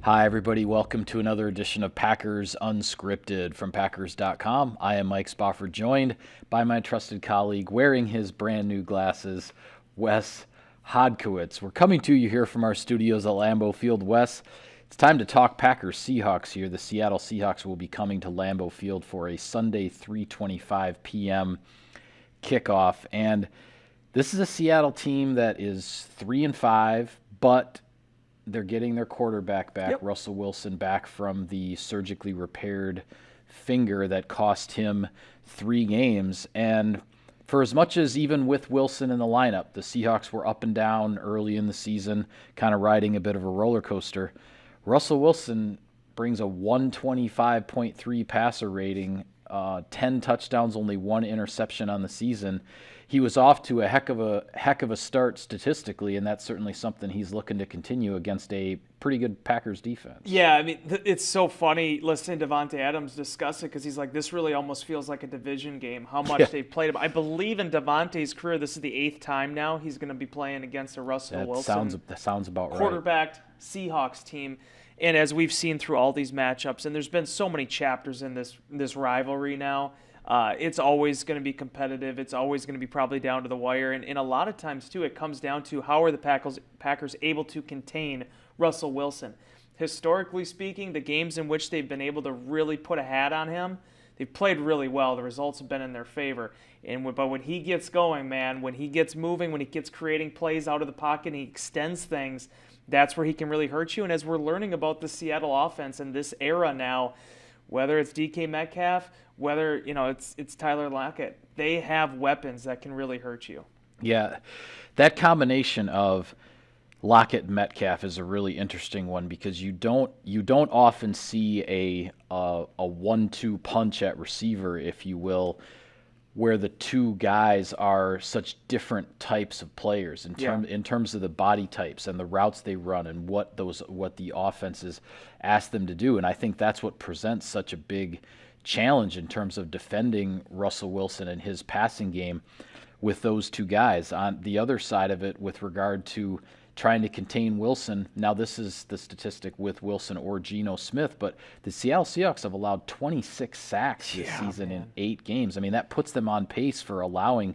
Hi, everybody. Welcome to another edition of Packers Unscripted from Packers.com. I am Mike Spofford, joined by my trusted colleague wearing his brand new glasses, Wes Hodkiewicz. We're coming to you here from our studios at Lambeau Field. Wes, it's time to talk Packers Seahawks here. The Seattle Seahawks will be coming to Lambeau Field for a Sunday 3:25 p.m. kickoff. And this is a Seattle team that is 3-5, but they're getting their quarterback back, Yep. Russell Wilson, back from the surgically repaired finger that cost him 3 games. And for as much as even with Wilson in the lineup, the Seahawks were up and down early in the season, kind of riding a bit of a roller coaster, Russell Wilson brings a 125.3 passer rating, 10 touchdowns, only 1 interception on the season. He was off to a heck of a start statistically, and that's certainly something he's looking to continue against a pretty good Packers defense. Yeah, I mean, it's so funny listening to Davante Adams discuss it because he's like, this really almost feels like a division game, how much they've played him. I believe in Davante's career, this is the 8th time now he's going to be playing against a Russell Wilson That sounds about right. quarterbacked Seahawks team. And as we've seen through all these matchups, and there's been so many chapters in this rivalry now, it's always going to be competitive. It's always going to be probably down to the wire. And a lot of times, too, it comes down to how are the Packers able to contain Russell Wilson. Historically speaking, the games in which they've been able to really put a hat on him, they've played really well. The results have been in their favor. But when he gets going, man, when he gets moving, when he gets creating plays out of the pocket, and he extends things, that's where he can really hurt you. And as we're learning about the Seattle offense in this era now, whether it's DK Metcalf, whether it's Tyler Lockett, they have weapons that can really hurt you. Yeah, that combination of Lockett and Metcalf is a really interesting one because you don't often see a 1-2 punch at receiver, if you will, where the two guys are such different types of players in terms of the body types and the routes they run and what the offenses ask them to do. And I think that's what presents such a big challenge in terms of defending Russell Wilson and his passing game with those two guys. On the other side of it, with regard to trying to contain Wilson, now this is the statistic with Wilson or Geno Smith, but the Seattle Seahawks have allowed 26 sacks this season in 8 games. I mean, that puts them on pace for allowing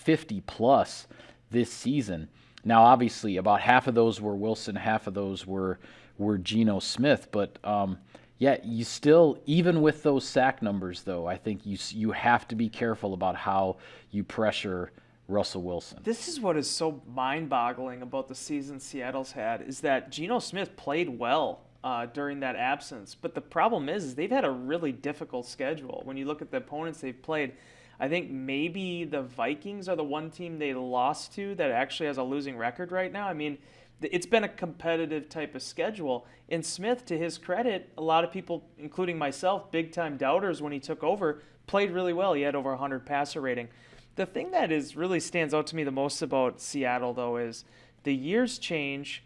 50-plus this season. Now, obviously, about half of those were Wilson, half of those were Geno Smith, but you still, even with those sack numbers, though, I think you have to be careful about how you pressure Russell Wilson. This is what is so mind-boggling about the season Seattle's had, is that Geno Smith played well during that absence. But the problem is they've had a really difficult schedule. When you look at the opponents they've played, I think maybe the Vikings are the one team they lost to that actually has a losing record right now. I mean, it's been a competitive type of schedule. And Smith, to his credit, a lot of people, including myself, big-time doubters when he took over, played really well. He had over 100 passer rating. The thing that really stands out to me the most about Seattle, though, is the years change,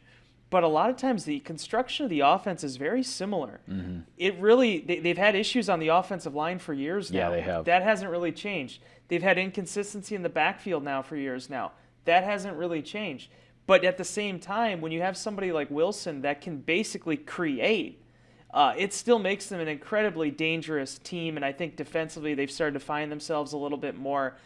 but a lot of times the construction of the offense is very similar. Mm-hmm. It really they've had issues on the offensive line for years now. Yeah, they have. That hasn't really changed. They've had inconsistency in the backfield now for years now. That hasn't really changed. But at the same time, when you have somebody like Wilson that can basically create, it still makes them an incredibly dangerous team. And I think defensively they've started to find themselves a little bit more.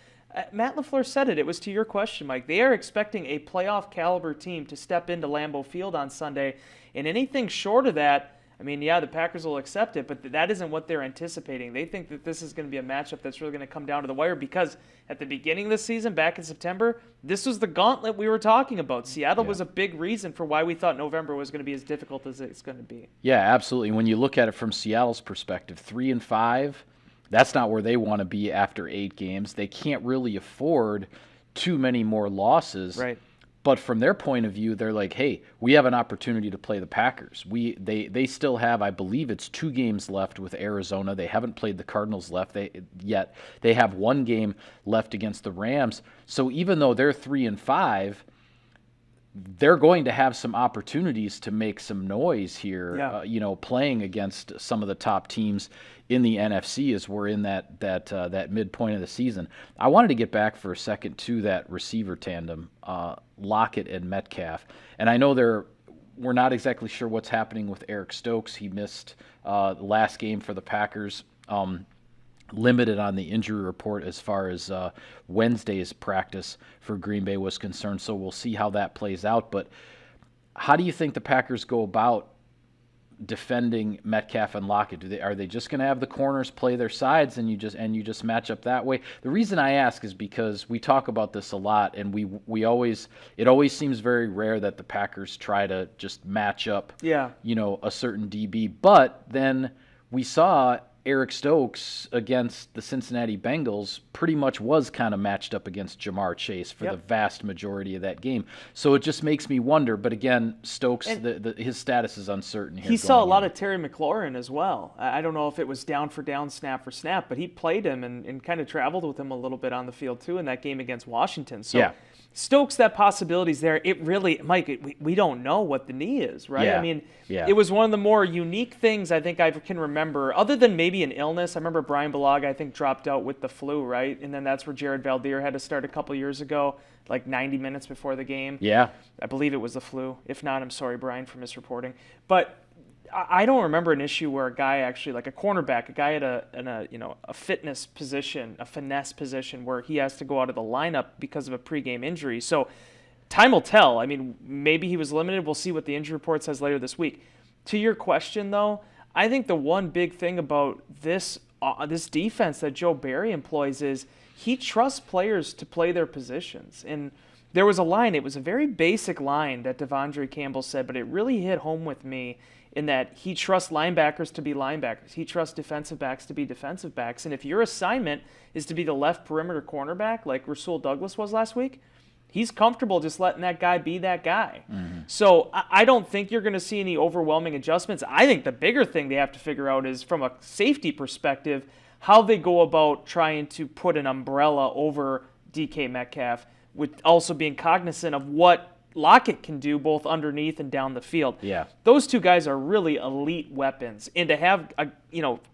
Matt LaFleur said it. It was to your question, Mike. They are expecting a playoff caliber team to step into Lambeau Field on Sunday. And anything short of that, I mean, yeah, the Packers will accept it, but that isn't what they're anticipating. They think that this is going to be a matchup that's really going to come down to the wire because at the beginning of the season, back in September, this was the gauntlet we were talking about. Seattle was a big reason for why we thought November was going to be as difficult as it's going to be. Yeah, absolutely. When you look at it from Seattle's perspective, 3-5, that's not where they want to be after 8 games. They can't really afford too many more losses. Right. But from their point of view, they're like, hey, we have an opportunity to play the Packers. They still have, I believe it's 2 games left with Arizona. They haven't played the Cardinals yet. They have 1 game left against the Rams. So even though they're 3-5, they're going to have some opportunities to make some noise here, playing against some of the top teams in the NFC as we're in that midpoint of the season. I wanted to get back for a second to that receiver tandem, Lockett and Metcalf. And I know we're not exactly sure what's happening with Eric Stokes. He missed the last game for the Packers. Limited on the injury report as far as Wednesday's practice for Green Bay was concerned. So we'll see how that plays out. But how do you think the Packers go about defending Metcalf and Lockett? Are they just going to have the corners play their sides and you just match up that way? The reason I ask is because we talk about this a lot, and it always seems very rare that the Packers try to just match up, a certain DB. But then we saw Eric Stokes against the Cincinnati Bengals pretty much was kind of matched up against Jamar Chase for the vast majority of that game. So it just makes me wonder. But again, Stokes, his status is uncertain here. He saw a lot of Terry McLaurin as well. I don't know if it was down for down, snap for snap, but he played him and kind of traveled with him a little bit on the field too in that game against Washington. So Stokes, that possibility's there. It really, Mike, we don't know what the knee is, right? Yeah. I mean, it was one of the more unique things I think I can remember, other than maybe an illness. I remember Brian Bulaga, I think, dropped out with the flu, right? And then that's where Jared Valdir had to start a couple years ago, like 90 minutes before the game. Yeah. I believe it was the flu. If not, I'm sorry, Brian, for misreporting. But I don't remember an issue where a guy actually, like a cornerback, a guy at a fitness position, a finesse position, where he has to go out of the lineup because of a pregame injury. So time will tell. I mean, maybe he was limited. We'll see what the injury report says later this week. To your question, though, I think the one big thing about this defense that Joe Barry employs is he trusts players to play their positions. And there was a line, it was a very basic line that Devondre Campbell said, but it really hit home with me in that he trusts linebackers to be linebackers. He trusts defensive backs to be defensive backs. And if your assignment is to be the left perimeter cornerback like Rasul Douglas was last week, he's comfortable just letting that guy be that guy. Mm-hmm. So I don't think you're going to see any overwhelming adjustments. I think the bigger thing they have to figure out is, from a safety perspective, how they go about trying to put an umbrella over DK Metcalf, with also being cognizant of what Lockett can do both underneath and down the field. Yeah. Those two guys are really elite weapons. And to have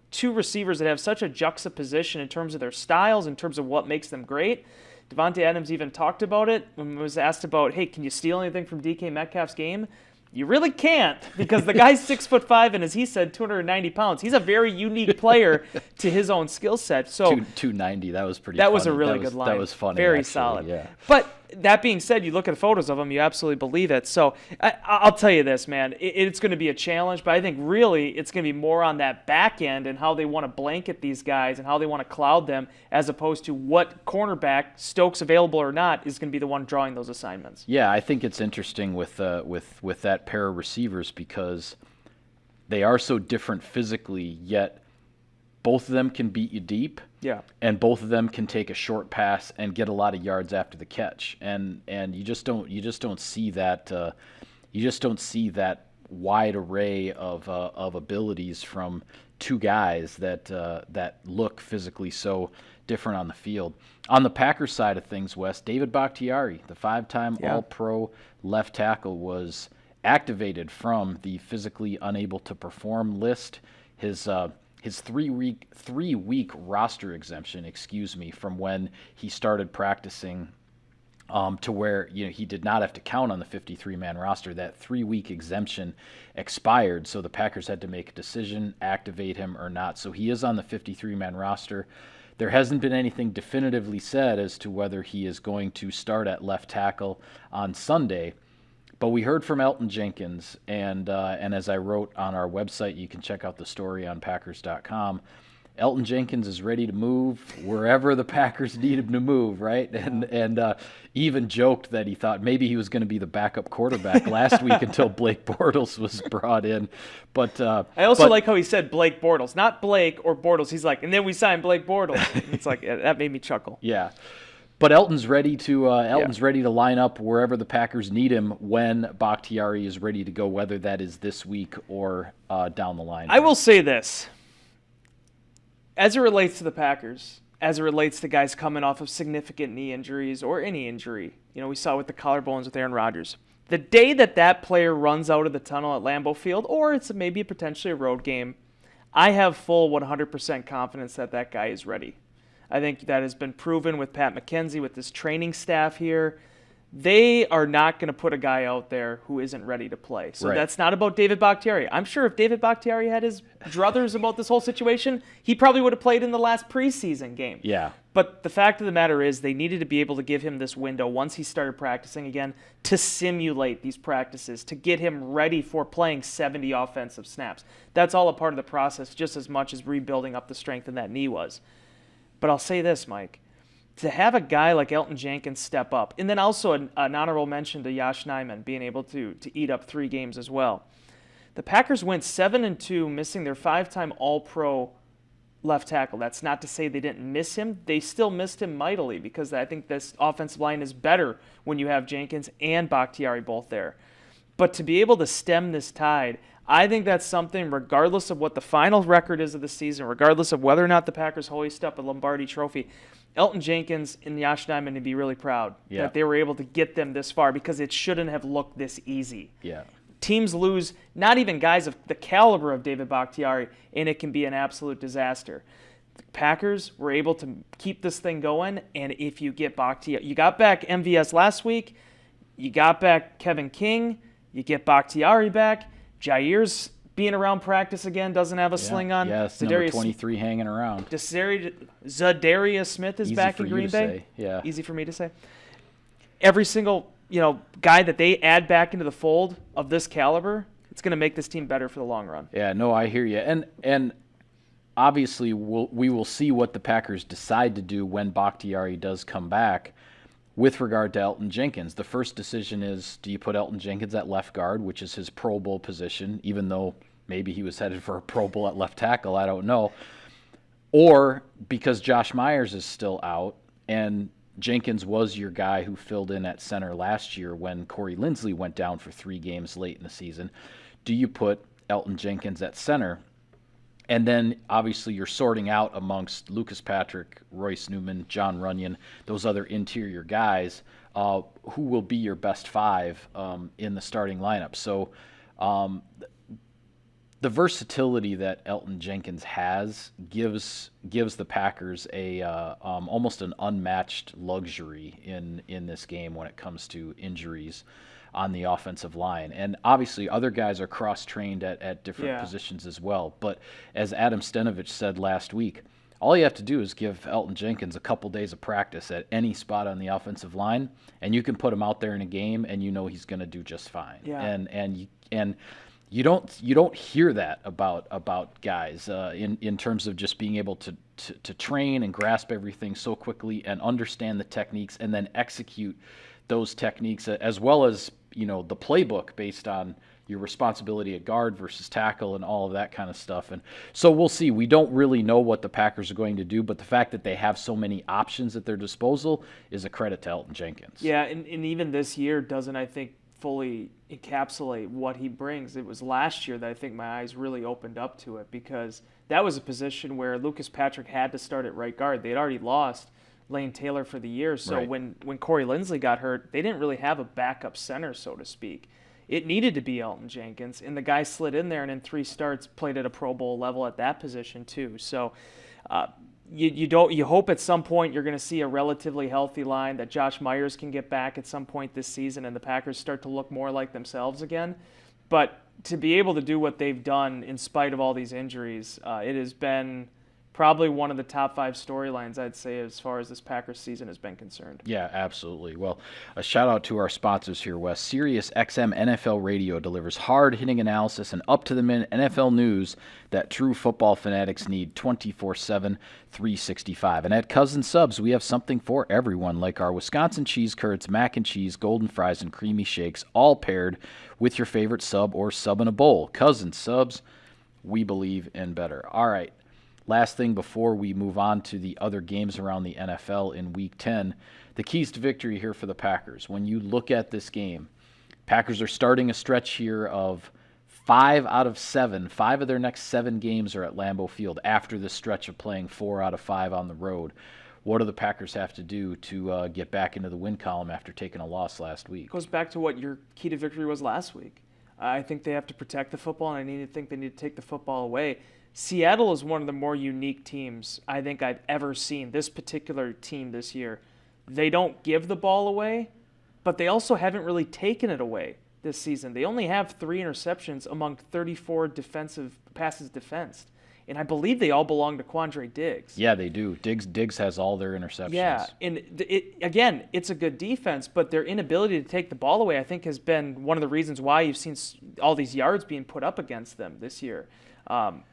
two receivers that have such a juxtaposition in terms of their styles, in terms of what makes them great. Devontae Adams even talked about it when he was asked about, hey, can you steal anything from DK Metcalf's game? You really can't, because the guy's 6'5", and as he said, 290 pounds. He's a very unique player to his own skill set. So 290, that was pretty. That funny. was a really good line. That was funny. Very actually, solid. Yeah. But that being said, you look at the photos of him, you absolutely believe it. So I'll tell you this, man, it's going to be a challenge, but I think really it's going to be more on that back end and how they want to blanket these guys and how they want to cloud them, as opposed to what cornerback, Stokes available or not, is going to be the one drawing those assignments. Yeah, I think it's interesting with that pair of receivers, because they are so different physically, yet both of them can beat you deep. Yeah. And both of them can take a short pass and get a lot of yards after the catch. And you just don't see that wide array of abilities from two guys that look physically so different on the field. On the Packers side of things, Wes, David Bakhtiari, the 5-time All-Pro left tackle, was activated from the physically unable to perform list. His 3-week roster exemption, from when he started practicing to where he did not have to count on the 53-man roster. That 3-week exemption expired, so the Packers had to make a decision, activate him or not. So he is on the 53-man roster. There hasn't been anything definitively said as to whether he is going to start at left tackle on Sunday. But we heard from Elton Jenkins, and as I wrote on our website, you can check out the story on Packers.com. Elton Jenkins is ready to move wherever the Packers need him to move, right? And even joked that he thought maybe he was going to be the backup quarterback last week until Blake Bortles was brought in. But I also like how he said Blake Bortles, not Blake or Bortles. He's like, and then we signed Blake Bortles. It's like, that made me chuckle. Yeah. But Elton's ready to line up wherever the Packers need him when Bakhtiari is ready to go, whether that is this week or down the line. I will say this. As it relates to the Packers, as it relates to guys coming off of significant knee injuries or any injury, we saw with the collarbones with Aaron Rodgers. The day that player runs out of the tunnel at Lambeau Field, or it's maybe potentially a road game, I have full 100% confidence that guy is ready. I think that has been proven with Pat McKenzie, with this training staff here. they are not going to put a guy out there who isn't ready to play. So that's not about David Bakhtiari. I'm sure if David Bakhtiari had his druthers about this whole situation, he probably would have played in the last preseason game. Yeah. But the fact of the matter is they needed to be able to give him this window once he started practicing again to simulate these practices, to get him ready for playing 70 offensive snaps. That's all a part of the process just as much as rebuilding up the strength in that knee was. But I'll say this, Mike. To have a guy like Elgton Jenkins step up, and then also an honorable mention to Yosh Nijman being able to eat up 3 games as well. The Packers went 7-2, missing their 5-time All-Pro left tackle. That's not to say they didn't miss him. They still missed him mightily because I think this offensive line is better when you have Jenkins and Bakhtiari both there. But to be able to stem this tide, I think that's something, regardless of what the final record is of the season, regardless of whether or not the Packers hoist up a Lombardi trophy, Elgton Jenkins and Yosh Nijman to be really proud that they were able to get them this far because it shouldn't have looked this easy. Yeah. Teams lose not even guys of the caliber of David Bakhtiari, and it can be an absolute disaster. The Packers were able to keep this thing going, and if you get Bakhtiari, you got back MVS last week, you got back Kevin King, you get Bakhtiari back, Jair's being around practice again, doesn't have a sling on. Yes, number 23 hanging around. Zadarius Smith is back in Green Bay. Yeah. Easy for me to say. Every single guy that they add back into the fold of this caliber, it's going to make this team better for the long run. Yeah, no, I hear you. And obviously we will see what the Packers decide to do when Bakhtiari does come back with regard to Elgton Jenkins. The first decision is, do you put Elgton Jenkins at left guard, which is his Pro Bowl position, even though maybe he was headed for a Pro Bowl at left tackle, I don't know. Or because Josh Myers is still out and Jenkins was your guy who filled in at center last year when Corey Linsley went down for 3 games late in the season, do you put Elgton Jenkins at center? And then, obviously, you're sorting out amongst Lucas Patrick, Royce Newman, John Runyon, those other interior guys, who will be your best 5 in the starting lineup. So the versatility that Elgton Jenkins has gives the Packers a almost an unmatched luxury in this game when it comes to injuries on the offensive line. And obviously other guys are cross-trained at different positions as well. But as Adam Stenovich said last week, all you have to do is give Elgton Jenkins a couple days of practice at any spot on the offensive line, and you can put him out there in a game, and you know he's going to do just fine. Yeah. And you don't hear that about guys in terms of just being able to train and grasp everything so quickly and understand the techniques and then execute those techniques, as well as the playbook based on your responsibility at guard versus tackle and all of that kind of stuff. And so we'll see. We don't really know what the Packers are going to do, but the fact that they have so many options at their disposal is a credit to Elgton Jenkins. Yeah, and even this year doesn't, I think, fully encapsulate what he brings. It was last year that I think my eyes really opened up to it, because that was a position where Lucas Patrick had to start at right guard. They had already lost Lane Taylor for the year, so right. when Corey Linsley got hurt, they didn't really have a backup center, so to speak. It needed to be Elgton Jenkins, and the guy slid in there and in 3 starts played at a Pro Bowl level at that position too. So you hope at some point you're going to see a relatively healthy line, that Josh Myers can get back at some point this season and the Packers start to look more like themselves again. But to be able to do what they've done in spite of all these injuries, it has been probably one of the top 5 storylines, I'd say, as far as this Packers season has been concerned. Yeah, absolutely. Well, a shout out to our sponsors here, Wes. Sirius XM NFL Radio delivers hard-hitting analysis and up-to-the-minute NFL news that true football fanatics need 24/7, 365. And at Cousin Subs, we have something for everyone, like our Wisconsin cheese curds, mac and cheese, golden fries, and creamy shakes, all paired with your favorite sub or sub in a bowl. Cousin Subs, we believe in better. All right. Last thing before we move on to the other games around the NFL in Week 10, the keys to victory here for the Packers. When you look at this game, Packers are starting a stretch here of 5 out of 7. 5 of their next 7 games are at Lambeau Field after this stretch of playing 4 out of 5 on the road. What do the Packers have to do to get back into the win column after taking a loss last week? It goes back to what your key to victory was last week. I think they have to protect the football, and I think they need to take the football away. Seattle is one of the more unique teams I think I've ever seen, this particular team this year. They don't give the ball away, but they also haven't really taken it away this season. They only have 3 interceptions among 34 defensive passes defensed. And I believe they all belong to Quandre Diggs. Yeah, they do. Diggs has all their interceptions. Yeah, and again, it's a good defense, but their inability to take the ball away, I think, has been one of the reasons why you've seen all these yards being put up against them this year. And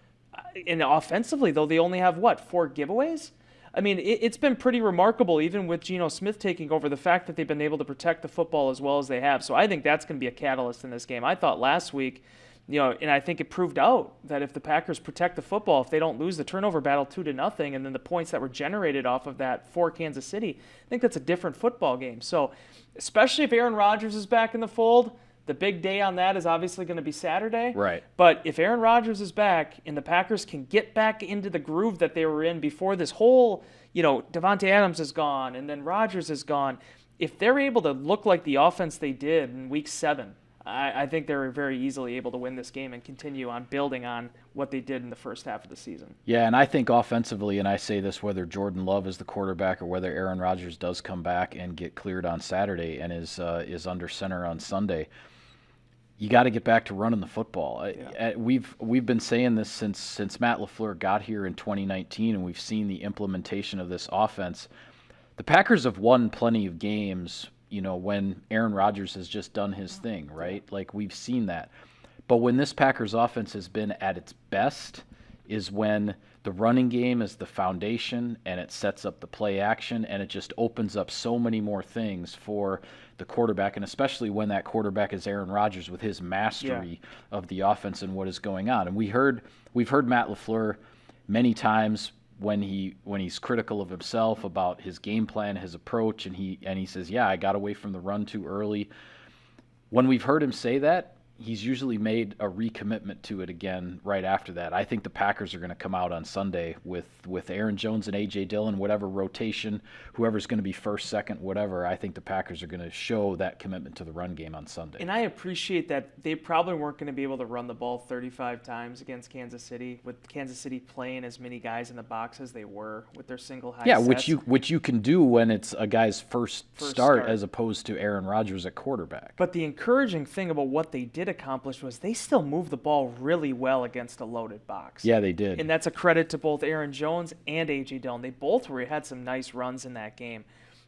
offensively, though, they only have, 4 giveaways? I mean, it's been pretty remarkable, even with Geno Smith taking over, the fact that they've been able to protect the football as well as they have. So I think that's going to be a catalyst in this game. I thought last week, and I think it proved out that if the Packers protect the football, if they don't lose the turnover battle 2-0, and then the points that were generated off of that for Kansas City, I think that's a different football game. So especially if Aaron Rodgers is back in the fold, the big day on that is obviously going to be Saturday. Right. But if Aaron Rodgers is back and the Packers can get back into the groove that they were in before this whole, Devontae Adams is gone and then Rodgers is gone, if they're able to look like the offense they did in Week 7, I think they're very easily able to win this game and continue on building on what they did in the first half of the season. Yeah, and I think offensively, and I say this whether Jordan Love is the quarterback or whether Aaron Rodgers does come back and get cleared on Saturday and is under center on Sunday, you got to get back to running the football. Yeah. We've been saying this since Matt LaFleur got here in 2019, and we've seen the implementation of this offense. The Packers have won plenty of games, when Aaron Rodgers has just done his thing, right? Like, we've seen that. But when this Packers offense has been at its best is when the running game is the foundation and it sets up the play action and it just opens up so many more things for the quarterback, and especially when that quarterback is Aaron Rodgers with his mastery of the offense and what is going on. And we've heard Matt LaFleur many times when he's critical of himself about his game plan, his approach, and he says, yeah, I got away from the run too early. When we've heard him say that, he's usually made a recommitment to it again right after that. I think the Packers are going to come out on Sunday with Aaron Jones and A.J. Dillon, whatever rotation, whoever's going to be first, second, whatever. I think the Packers are going to show that commitment to the run game on Sunday. And I appreciate that they probably weren't going to be able to run the ball 35 times against Kansas City, with Kansas City playing as many guys in the box as they were with their single high sets. which you can do when it's a guy's first start as opposed to Aaron Rodgers at quarterback. But the encouraging thing about what they did accomplish was they still moved the ball really well against a loaded box. Yeah, they did. And that's a credit to both Aaron Jones and A.J. Dillon. They both had some nice runs in that game.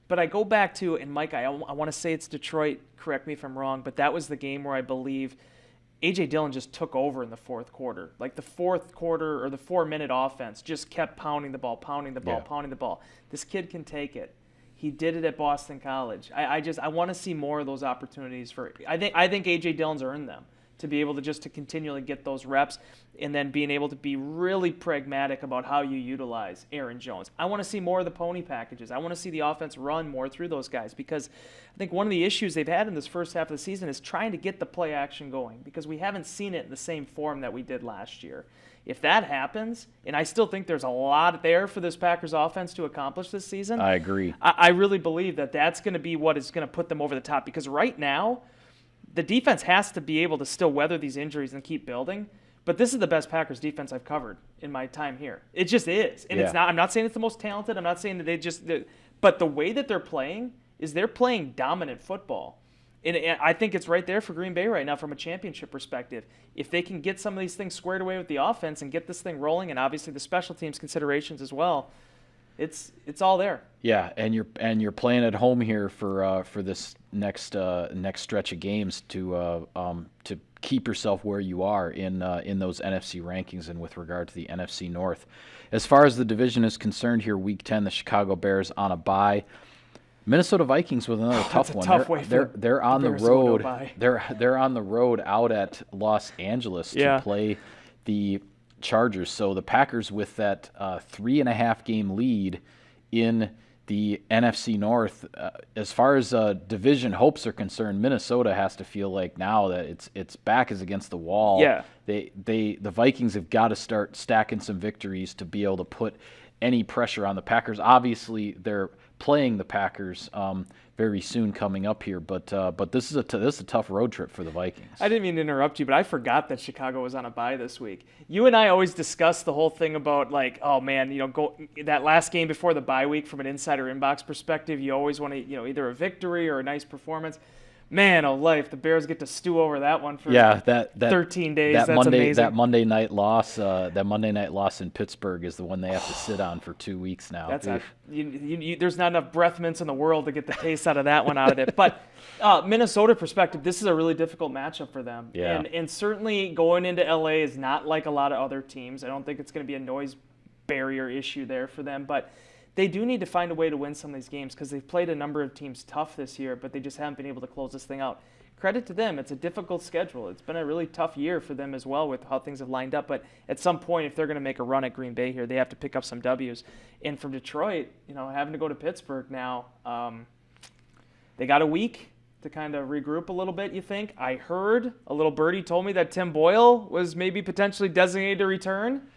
But I go back to, and Mike, I want to say it's Detroit, correct me if I'm wrong, but that was the game where I believe A.J. Dillon just took over in the fourth quarter. Like the fourth quarter or the 4-minute offense just kept pounding the ball. This kid can take it. He did it at Boston College. I want to see more of those opportunities for. I think A.J. Dillon's earned them to be able to continually get those reps, and then being able to be really pragmatic about how you utilize Aaron Jones. I want to see more of the pony packages. I want to see the offense run more through those guys, because I think one of the issues they've had in this first half of the season is trying to get the play action going, because we haven't seen it in the same form that we did last year. If that happens, and I still think there's a lot there for this Packers offense to accomplish this season. I agree. I really believe that that's going to be what is going to put them over the top, because right now, the defense has to be able to still weather these injuries and keep building. But this is the best Packers defense I've covered in my time here. It just is. And it's not. I'm not saying it's the most talented. I'm not saying that but the way that they're playing is they're playing dominant football. And I think it's right there for Green Bay right now from a championship perspective. If they can get some of these things squared away with the offense and get this thing rolling, and obviously the special teams considerations as well, it's all there. Yeah, and you're playing at home here for this next stretch of games to keep yourself where you are in those NFC rankings and with regard to the NFC North. As far as the division is concerned here, Week 10, the Chicago Bears on a bye. Minnesota Vikings with another tough one. They're on the road. They're on the road out at Los Angeles to play the Chargers. So the Packers with that 3.5 game lead in the NFC North. As far as division hopes are concerned, Minnesota has to feel like now that its back is against the wall. Yeah. The Vikings have got to start stacking some victories to be able to put any pressure on the Packers. Obviously, they're playing the Packers very soon coming up here, but this is a tough road trip for the Vikings. I didn't mean to interrupt you, but I forgot that Chicago was on a bye this week. You and I always discuss the whole thing about like, oh man, go that last game before the bye week from an insider inbox perspective. You always want to, either a victory or a nice performance. Man, oh life, the Bears get to stew over that one for that 13 days. That's amazing. That Monday night loss in Pittsburgh is the one they have to sit on for 2 weeks now. That's there's not enough breath mints in the world to get the taste out of that one out of it. But Minnesota perspective, this is a really difficult matchup for them. Yeah. And certainly going into LA is not like a lot of other teams. I don't think it's going to be a noise barrier issue there for them, but they do need to find a way to win some of these games because they've played a number of teams tough this year, but they just haven't been able to close this thing out. Credit to them. It's a difficult schedule. It's been a really tough year for them as well with how things have lined up. But at some point, if they're going to make a run at Green Bay here, they have to pick up some W's. And from Detroit, having to go to Pittsburgh now, they got a week to kind of regroup a little bit, you think? I heard a little birdie told me that Tim Boyle was maybe potentially designated to return.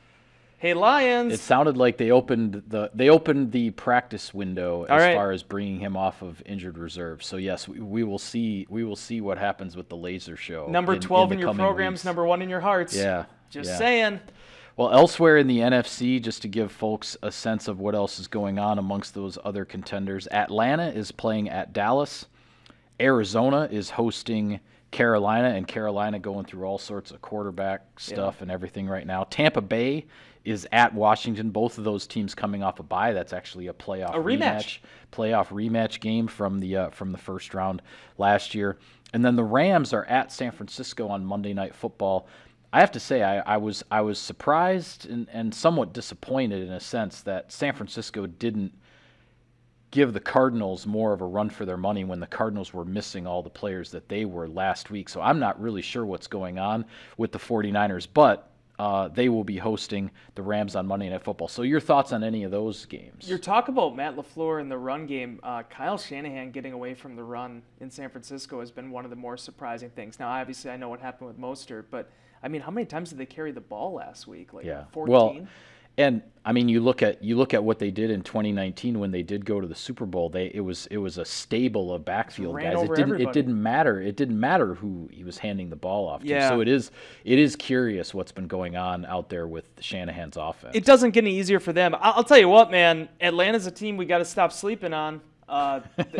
Hey, Lions! It sounded like they opened the practice window as far as bringing him off of injured reserve. So yes, we will see what happens with the laser show. Number 12 in your programs, weeks. Number 1 in your hearts. Yeah, just saying. Well, elsewhere in the NFC, just to give folks a sense of what else is going on amongst those other contenders, Atlanta is playing at Dallas. Arizona is hosting Carolina, and Carolina going through all sorts of quarterback stuff and everything right now. Tampa Bay is at Washington. Both of those teams coming off a bye. That's actually a playoff rematch game from the first round last year. And then the Rams are at San Francisco on Monday Night Football. I have to say I was surprised and somewhat disappointed in a sense that San Francisco didn't give the Cardinals more of a run for their money when the Cardinals were missing all the players that they were last week. So I'm not really sure what's going on with the 49ers, but they will be hosting the Rams on Monday Night Football. So your thoughts on any of those games? Your talk about Matt LaFleur and the run game, Kyle Shanahan getting away from the run in San Francisco has been one of the more surprising things. Now, obviously, I know what happened with Mostert, but, I mean, how many times did they carry the ball last week? 14? Well, and I mean, you look at what they did in 2019 when they did go to the Super Bowl. It was a stable of backfield guys. It didn't matter who he was handing the ball off to. Yeah. So it is curious what's been going on out there with Shanahan's offense. It doesn't get any easier for them. I'll tell you what, man. Atlanta's a team we got to stop sleeping on.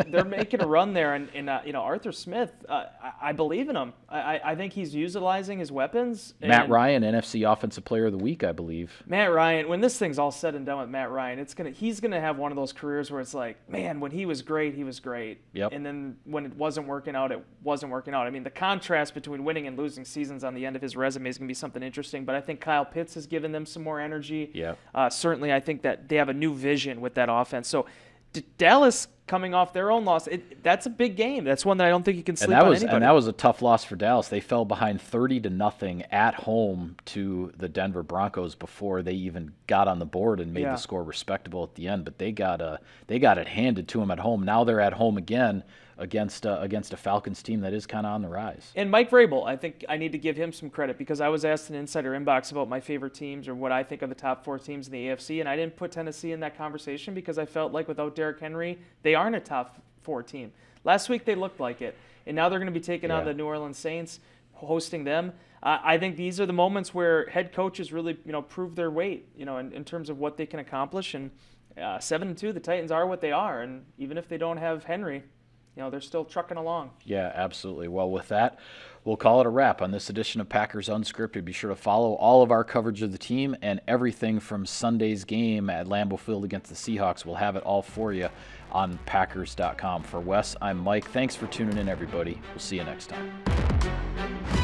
They're making a run there, and Arthur Smith, I believe in him. I think he's utilizing his weapons. Matt Ryan, NFC Offensive Player of the Week, I believe. Matt Ryan, when this thing's all said and done with Matt Ryan, he's gonna have one of those careers where it's like, man, when he was great, he was great. Yep. And then when it wasn't working out, it wasn't working out. I mean, the contrast between winning and losing seasons on the end of his resume is gonna be something interesting. But I think Kyle Pitts has given them some more energy. Yeah. Certainly, I think that they have a new vision with that offense. So Dallas coming off their own loss, that's a big game. That's one that I don't think you can sleep on anybody. And that was a tough loss for Dallas. They fell behind 30-0 at home to the Denver Broncos before they even got on the board and made the score respectable at the end. But they got it handed to them at home. Now they're at home again against a Falcons team that is kind of on the rise. And Mike Vrabel, I think I need to give him some credit because I was asked in Insider Inbox about my favorite teams or what I think are the top 4 teams in the AFC, and I didn't put Tennessee in that conversation because I felt like without Derrick Henry, they aren't a top 4 team. Last week they looked like it, and now they're going to be taking on the New Orleans Saints, hosting them. I think these are the moments where head coaches really, prove their weight, in terms of what they can accomplish. And 7-2, the Titans are what they are, and even if they don't have Henry, they're still trucking along. Yeah, absolutely. Well, with that, we'll call it a wrap on this edition of Packers Unscripted. Be sure to follow all of our coverage of the team and everything from Sunday's game at Lambeau Field against the Seahawks. We'll have it all for you on Packers.com. For Wes, I'm Mike. Thanks for tuning in, everybody. We'll see you next time.